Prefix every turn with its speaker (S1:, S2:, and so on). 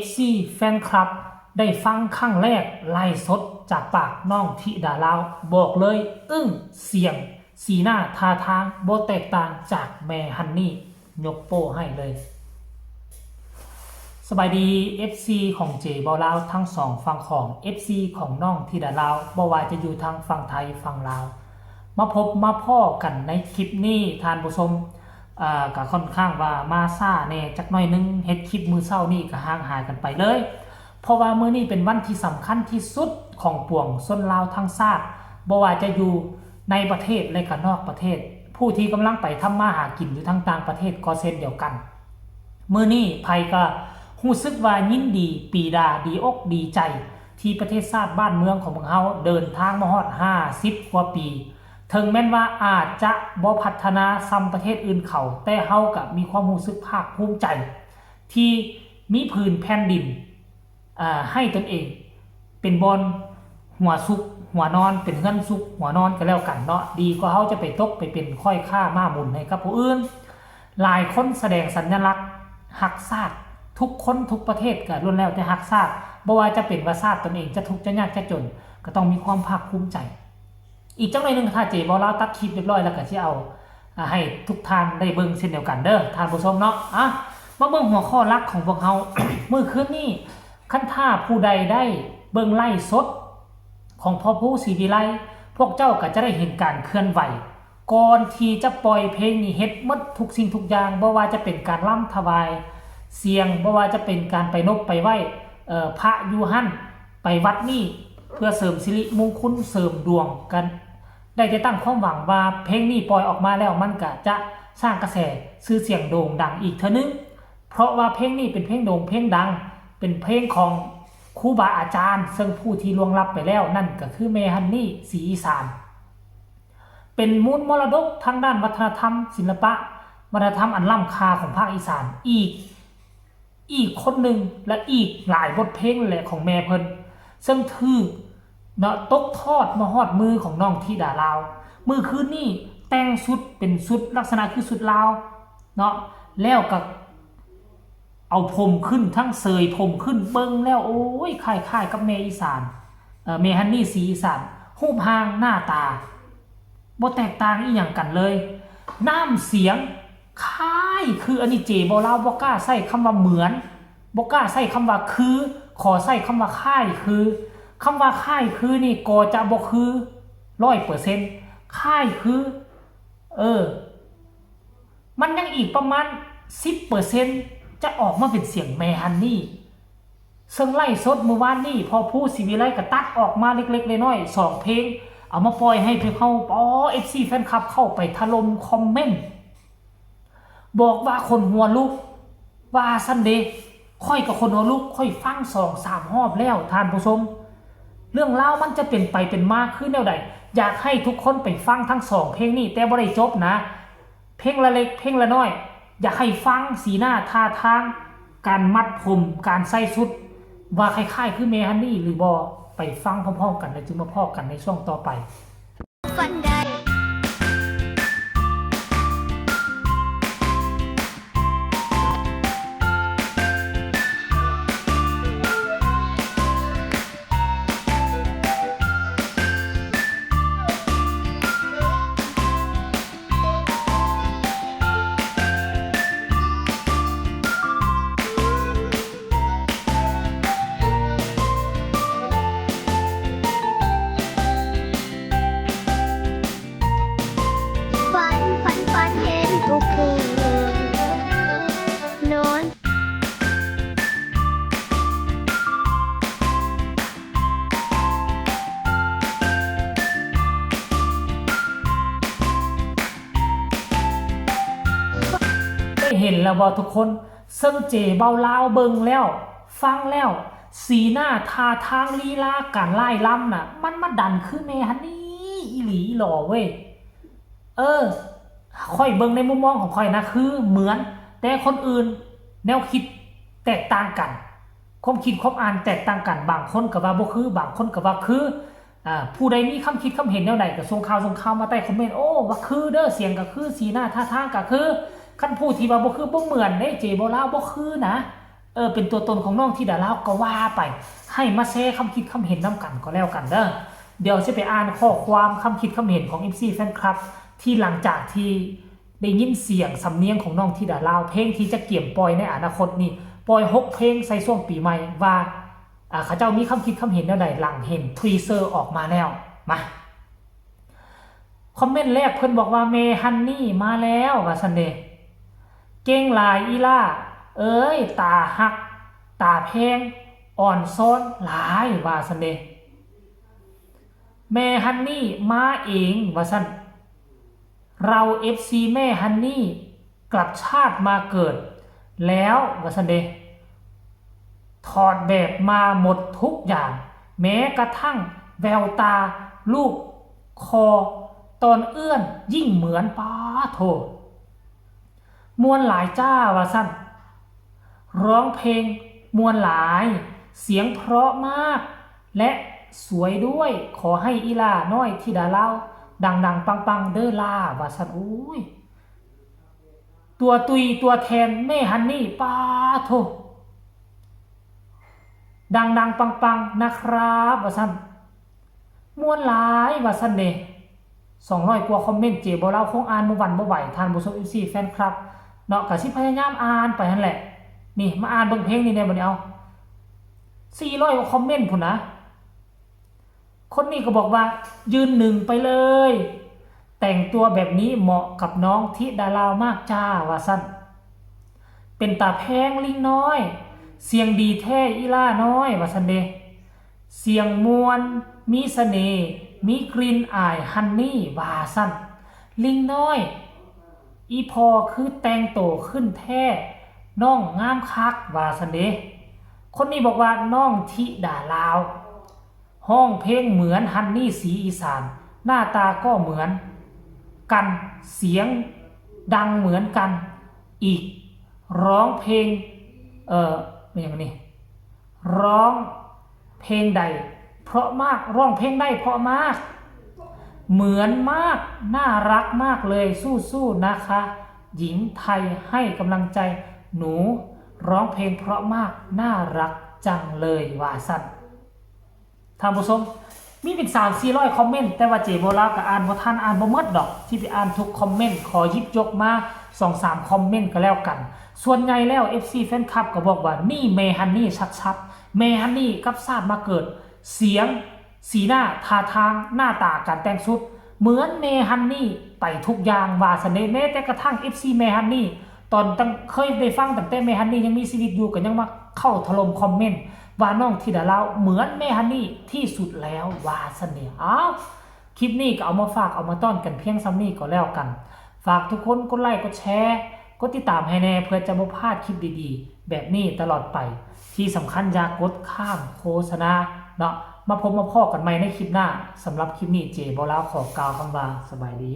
S1: FC แฟนคลับได้ฟังครั้งแรกไล่สดจากปากน้องธิดาลาวบอกเลยอึ้งเสียงสีหน้าท่าทางโบแตกต่างจากแม่ฮันนี่ยกโป้ให้เลยสบายดี FC ของเจบอลาวทั้งสองฝั่งของ FC ของน้องธิดาลาวบ่ว่าจะอยู่ทางฝั่งไทยฝั่งลาวมาพบมาพ่อกันในคลิปนี้ทานผู้ชมก็ค่อนข้างว่ามาซ่าแน่จักหน่อยนึงเฮ็ดคลิปมือเช้านี่ก็ห่างหายกันไปเลยเพราะว่ามื้อนี้เป็นวันที่สำคัญที่สุดของปวงชนลาวทั้งชาติบ่ว่าจะอยู่ในประเทศและก็นอกประเทศผู้ที่กำลังไปทำมาหากินอยู่ทั้งต่างประเทศก็เช่นเดียวกันมื้อนี้ไผก็รู้สึกว่ายินดีปีดาดีอกดีใจที่ประเทศชาติบ้านเมืองของพวกเฮาเดินทางมาฮอด50กว่าปีถึงแม้ว่าอาจจะบ่พัฒนาซ้ำประเทศอื่นเขาแต่เฮาก็มีความรู้สึกภาคภูมิใจที่มีพื้นแผ่นดินให้ตนเองเป็นบอนหัวซุกหัวนอนเป็นเงินซุกหัวนอนก็แล้วกันเนาะดีกว่าเฮาจะไปตกไปเป็นค่อยค่าม้าหมุนให้กับผู้อื่นหลายคนแสดงสัญลักษณ์ฮักชาติทุกคนทุกประเทศก็ล้วนแล้วแต่ฮักชาติบ่ว่าจะเป็นว่าชาติตนเองจะทุกข์จะยากจะจนก็ต้องมีความภาคภูมิใจอีกจังหน่อยนึงถ้าเจบ่ลาวตัดคลิปเรียบร้อยแล้วก็สิเอาให้ทุกท่านได้เบิ่งเช่นเดียวกันเด้อท่านผู้ชมเนาะมาเบิ่งหัวข้อหลักของพวกเฮา มื้อคืนนี้คันถ้าผู้ใดได้เบิ่งไลฟ์สดของพ่อผู้ศรีวิไลพวกเจ้าก็จะได้เห็นการเคลื่อนไหวก่อนที่จะปล่อยเพลงนี้เฮ็ดหมดทุกสิ่งทุกอย่างบ่ว่าจะเป็นการร่ำถวายเสียงบ่ว่าจะเป็นการไปนบไปไหว้พระอยู่หั่นไปวัดนี้เพื่อเสริมสิริมงคลเสริมดวงกันได้แต่ตั้งความหวังว่าเพลงนี้ปล่อยออกมาแล้วมันก็จะสร้างกระแสชื่อเสียงโด่งดังอีกเท่านึงเพราะว่าเพลงนี้เป็นเพลงโด่งเพลงดังเป็นเพลงของครูบาอาจารย์ซึ่งผู้ที่ล่วงลับไปแล้วนั่นก็คือแม่ฮันนี่ศรีอีสานเป็นมูลมรดกทางด้านวัฒนธรรมศิลปะวัฒนธรรมอันล้ำค่าของภาคอีสานอีกคนหนึ่งและอีกหลายบทเพลงแหละของแม่เพิ่นซึ่งถือเนาะตกทอดมาฮอดมือของน้องธิดาลาวมือคืนนี้แต่งชุดเป็นชุดลักษณะคือชุดลาวเนาะแล้วก็เอาผมขึ้นทั้งเสยผมขึ้นเบิ่งแล้วโอ้ยคล้ายๆกับแม่อีสานแม่ฮันนี่ศรีอีสานรูปร่างหน้าตาบ่แตกต่างอีหยังกันเลยน้ำเสียงคล้ายคืออันนี้เจบ่ลาวบ่กล้าใช้คำว่าเหมือนบ่กล้าใช้คำว่าคือขอใช้คำว่าคล้ายคือคำว่าค่ายคือนี่ก็จะบ่คือ 100% ค่ายคือมันยังอีกประมาณ 10% จะออกมาเป็นเสียงแม่ฮันนี่ซึ่งไล่สดเมื่อวานนี้พอผู้ศรีวิไลก็ตัดออกมาเล็กๆน้อยๆ2เพลงเอามาปล่อยให้เพื่อนเขาFC แฟนคลับเข้าไปถล่มคอมเมนต์บอกว่าคนหัวลุกว่าซันเดย์ค่อยกับคนหัวลุกค่อยฟัง 2-3 รอบแล้วท่านผู้ชมเรื่องราวมันจะเป็นไปเป็นมาคือแนวใดอยากให้ทุกคนไปฟังทั้ง2เพลงนี้แต่บ่ได้จบนะเพลงละเล็กเพลงละน้อยอยากให้ฟังสีหน้าท่าทางการมัดผมการใส่ชุดว่าคล้ายๆคือเมฮันนี่หรือบ่ไปฟังพร้อมๆกันแล้วจึงมาพอกันในช่วงต่อไปฟันได้เห็นแล้วบ่ทุกคนซึ่งเจเบาลาวเบิ่งแล้วฟังแล้วสีหน้าท่าทางลีลาการไล่ล้ำน่ะมันมาดันคือแม่ฮันนี่อีหลีหล่อเว้ยค่อยเบิ่งในมุมมองของค่อยนะคือเหมือนแต่คนอื่นแนวคิดแตกต่างกันความคิดความอ่านแตกต่างกันบางคนก็ว่าบ่คือบางคนก็ว่าคือผู้ใดมีคำคิดคำเห็นแนวใดก็ส่งข่าวมาใต้คอมเมนต์โอ้ว่าคือเด้อเสียงก็คือสีหน้าท่าทางก็คือคันผู้ที่ว่าบ่คือบ่เหมือนเด้เจบ่ลาวบ่คือนะ เป็นตัวตนของน้องธิดาลาวก็ว่าไปให้มาแชร์คำคิดคำเห็นนํกันก็แล้วกันเด้อเดี๋ยวจะไปอ่านข้อความคำคิดคำเห็นของ FC แฟนคลับที่หลังจากที่ได้ยินเสียงสำเนียงของน้องธิดาลาวเพลงที่จะเกี่ยมปล่อยในอนาคตนี่ปล่อย6เพลงใส่ช่วงปีใหม่ว่าเขาเจ้ามีคำคิดคำเห็นแนวใดหลังเห็นทีเซอร์ออกมาแล้วมาคอมเมนต์แรกเพิ่นบอกว่าเมฮันนี่มาแล้วว่าซันเดเก่งหลายอีล่าเอ้ยตาหักตาแพงอ่อนซ้อนหลายว่าซันเดแม่ฮันนี่มาเองว่าซันเรา FC แม่ฮันนี่กลับชาติมาเกิดแล้วว่าซันเดถอดแบบมาหมดทุกอย่างแม้กระทั่งแววตาลูกคอตอนเอื้อนยิ่งเหมือนป้าโถมวนหลายจ้าว่าสั้นร้องเพลงมวนหลายเสียงเพราะมากและสวยด้วยขอให้อีลาน้อยธิดาลาวดังๆปังๆเด้อล่าว่าสั้นอุ้ยตัวตุยตัวแทนแม่ฮันนี่ป้าโถดังๆปังๆนะครับว่าสั้นมวนหลายว่าสั้นเด้200 กว่าคอมเมนต์เจ๊บ่เล่าคงอ่านบ่หวั่นบ่ไหวทานผู้ชม FC แฟนคลับเนาะก็สิพยายามอ่านไปนั่นแหละนี่มาอ่านเบิ่งเพลงนี่ได้บ่เนี่ยเอา400 กว่าคอมเมนต์พุ่นนะคนนี้ก็บอกว่ายืนหนึ่งไปเลยแต่งตัวแบบนี้เหมาะกับน้องธิดาลาวมากจ้าว่าซั่นเป็นตาแพงลิงน้อยเสียงดีแท้อีล่าน้อยว่าซั่นเด้เสียงมวลมีเสน่ห์มีกลิ่นอายฮันนี่ว่าซั่นลิงน้อยอีพอคือแต่งโตขึ้นแท้น้องงามคักว่าซั่นเด้คนนี้บอกว่าน้องธิดาลาวห้องเพลงเหมือนฮันนี่สีอีสานหน้าตาก็เหมือนกันเสียงดังเหมือนกันอีกร้องเพลงเป็นอย่างนี้ร้องเพลงใดเพราะมากร้องเพลงได้เพราะมากเหมือนมากน่ารักมากเลยสู้ๆนะคะหญิงไทยให้กำลังใจหนูร้องเพลงเพราะมากน่ารักจังเลยว่าสั้นท่านผู้ชมมีเป็น300-400 คอมเมนต์แต่ว่าเจโบลาก็อ่านบ่ทันอ่านบ่หมดดอกที่ไปอ่านทุกคอมเมนต์ขอหยิบยกมา 2-3 คอมเมนต์ก็แล้วกันส่วนใหญ่แล้ว FC แฟนคลับก็บอกว่านี่เมฮันนี่ชัดๆเมฮันนี่กับชาติมาเกิดเสียงสีหน้าท่าทางหน้าตาการแต่งชุดเหมือนเมฮันนี่ไปทุกอย่างว่าสเน่แม้แต่กระทั่ง FC เมฮันนี่ตอนตั้งเคยได้ฟังตั้งแต่เมฮันนี่ยังมีชีวิตอยู่ก็ยังมาเข้าถล่มคอมเมนต์ว่าน้องธิดาลาวเหมือนเมฮันนี่ที่สุดแล้วว่าเสน่ห์คลิปนี้ก็เอามาฝากเอามาต้อนกันเพียงซ้ำนี้ก็แล้วกันฝากทุกคนกดไลค์กดแชร์กดติดตามให้แน่เพื่อจะไม่พลาดคลิปดีๆแบบนี้ตลอดไปที่สำคัญอย่ากดข้ามโฆษณาเนาะมาพบมาพอกันใหม่ในคลิปหน้าสำหรับคลิปนี้เจบ่ลาวขอกล่าวคำว่าสบายดี